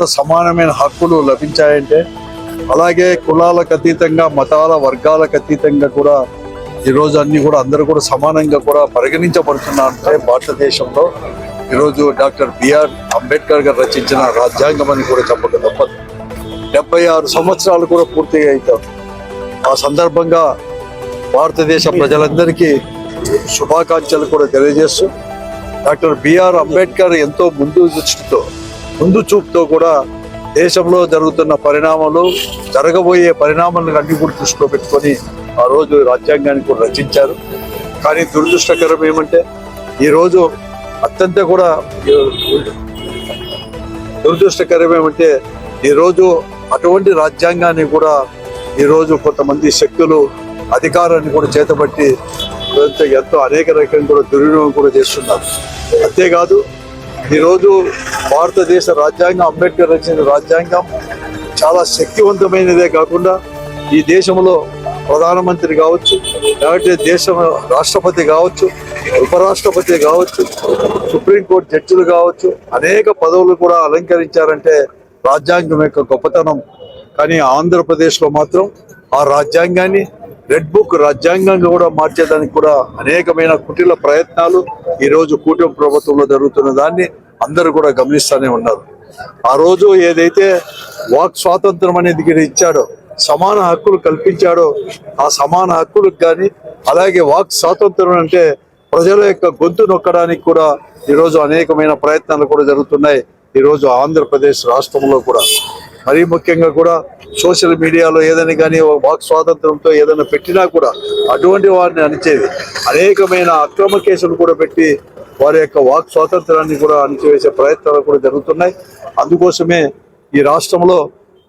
సమానమైన హక్కులు లభించాయంటే, అలాగే కులాలకు అతీతంగా మతాల వర్గాలకు అతీతంగా కూడా ఈరోజు అన్ని కూడా అందరూ కూడా సమానంగా కూడా పరిగణించబడుతున్నారంటే భారతదేశంలో ఈరోజు డాక్టర్ బిఆర్ అంబేద్కర్ గారు రచించిన రాజ్యాంగం అని కూడా చెప్పక తప్పదు. 76 సంవత్సరాలు కూడా పూర్తిగా అవుతాం. ఆ సందర్భంగా భారతదేశ ప్రజలందరికీ శుభాకాంక్షలు కూడా తెలియజేస్తూ, డాక్టర్ బిఆర్ అంబేద్కర్ ఎంతో ముందు చూపుతో కూడా దేశంలో జరుగుతున్న పరిణామాలు, జరగబోయే పరిణామాలను అన్ని కూడా దృష్టిలో పెట్టుకొని ఆ రోజు రాజ్యాంగాన్ని కూడా రచించారు. కానీ దురదృష్టకరం ఏమంటే ఈరోజు అత్యంత కూడా దురదృష్టకరం ఏమంటే ఈరోజు అటువంటి రాజ్యాంగాన్ని కూడా ఈరోజు కొంతమంది శక్తులు అధికారాన్ని కూడా చేతబట్టి ఎంతో అనేక రకంగా కూడా దుర్వినియోగం కూడా చేస్తున్నారు. అంతేకాదు ఈరోజు భారతదేశ రాజ్యాంగం, అంబేద్కర్ రచించిన రాజ్యాంగం చాలా శక్తివంతమైనదే కాకుండా ఈ దేశంలో ప్రధానమంత్రి కావచ్చు, లేకపోతే దేశం రాష్ట్రపతి కావచ్చు, ఉపరాష్ట్రపతి కావచ్చు, సుప్రీంకోర్టు జడ్జిలు కావచ్చు, అనేక పదవులు కూడా అలంకరించారంటే రాజ్యాంగం యొక్క గొప్పతనం. కానీ ఆంధ్రప్రదేశ్లో మాత్రం ఆ రాజ్యాంగాన్ని రెడ్ బుక్ రాజ్యాంగంగా కూడా మార్చేదానికి కూడా అనేకమైన కుటిల ప్రయత్నాలు ఈరోజు కూటమి ప్రభుత్వంలో జరుగుతున్న దాన్ని అందరూ కూడా గమనిస్తూనే ఉన్నారు. ఆ రోజు ఏదైతే వాక్ స్వాతంత్రం అనేది ఇచ్చాడో, సమాన హక్కులు కల్పించాడో, ఆ సమాన హక్కులకు కానీ అలాగే వాక్ స్వాతంత్రం అంటే ప్రజల యొక్క గొంతు నొక్కడానికి కూడా ఈరోజు అనేకమైన ప్రయత్నాలు కూడా జరుగుతున్నాయి. ఈరోజు ఆంధ్రప్రదేశ్ రాష్ట్రంలో కూడా మరీ ముఖ్యంగా కూడా సోషల్ మీడియాలో ఏదైనా కానీ వాక్ స్వాతంత్రంతో ఏదైనా పెట్టినా కూడా అటువంటి వారిని అణిచేది, అనేకమైన అక్రమ కేసులు కూడా పెట్టి వారి యొక్క వాక్ స్వాతంత్రాన్ని కూడా అణిచివేసే ప్రయత్నాలు కూడా జరుగుతున్నాయి. అందుకోసమే ఈ రాష్ట్రంలో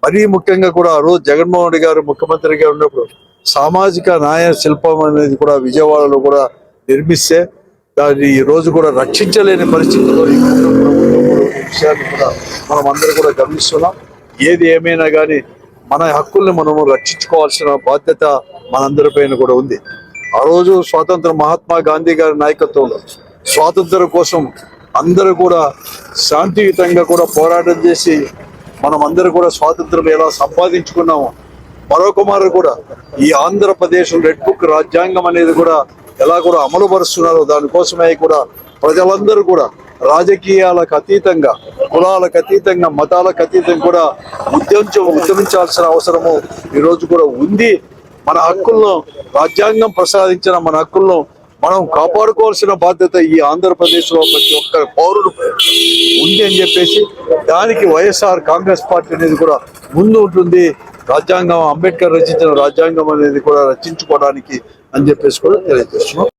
మరీ ముఖ్యంగా కూడా ఆ రోజు జగన్మోహన్ రెడ్డి గారు ముఖ్యమంత్రిగా ఉన్నప్పుడు సామాజిక న్యాయ శిల్పం అనేది కూడా విజయవాడలో కూడా నిర్మిస్తే దాన్ని ఈ రోజు కూడా రక్షించలేని పరిస్థితుల్లో ఈ విషయాన్ని కూడా మనం అందరూ కూడా గమనిస్తున్నాం. ఏది ఏమైనా కానీ మన హక్కుల్ని మనము రక్షించుకోవాల్సిన బాధ్యత మనందరిపైన కూడా ఉంది. ఆ రోజు స్వాతంత్ర మహాత్మా గాంధీ గారి నాయకత్వంలో స్వాతంత్రం కోసం అందరూ కూడా శాంతియుతంగా కూడా పోరాటం చేసి మనం అందరూ కూడా స్వాతంత్రం ఎలా సంపాదించుకున్నాము, మరొక మారు కూడా ఈ ఆంధ్రప్రదేశ్ రెడ్ బుక్ రాజ్యాంగం అనేది కూడా ఎలా కూడా అమలు పరుస్తున్నారో దానికోసమే కూడా ప్రజలందరూ కూడా రాజకీయాలకు అతీతంగా, కులాలకు అతీతంగా, మతాలకు అతీతంగా కూడా ఉద్యమించాల్సిన అవసరము ఈరోజు కూడా ఉంది. మన హక్కులను, రాజ్యాంగం ప్రసాదించిన మన హక్కులను మనం కాపాడుకోవాల్సిన బాధ్యత ఈ ఆంధ్రప్రదేశ్లో ప్రతి ఒక్క పౌరుడు ఉంది అని చెప్పేసి దానికి వైఎస్ఆర్ కాంగ్రెస్ పార్టీ అనేది కూడా ముందు ఉంటుంది. రాజ్యాంగం, అంబేద్కర్ రచించిన రాజ్యాంగం అనేది కూడా రచించుకోవడానికి అని చెప్పేసి కూడా తెలియజేస్తున్నాం.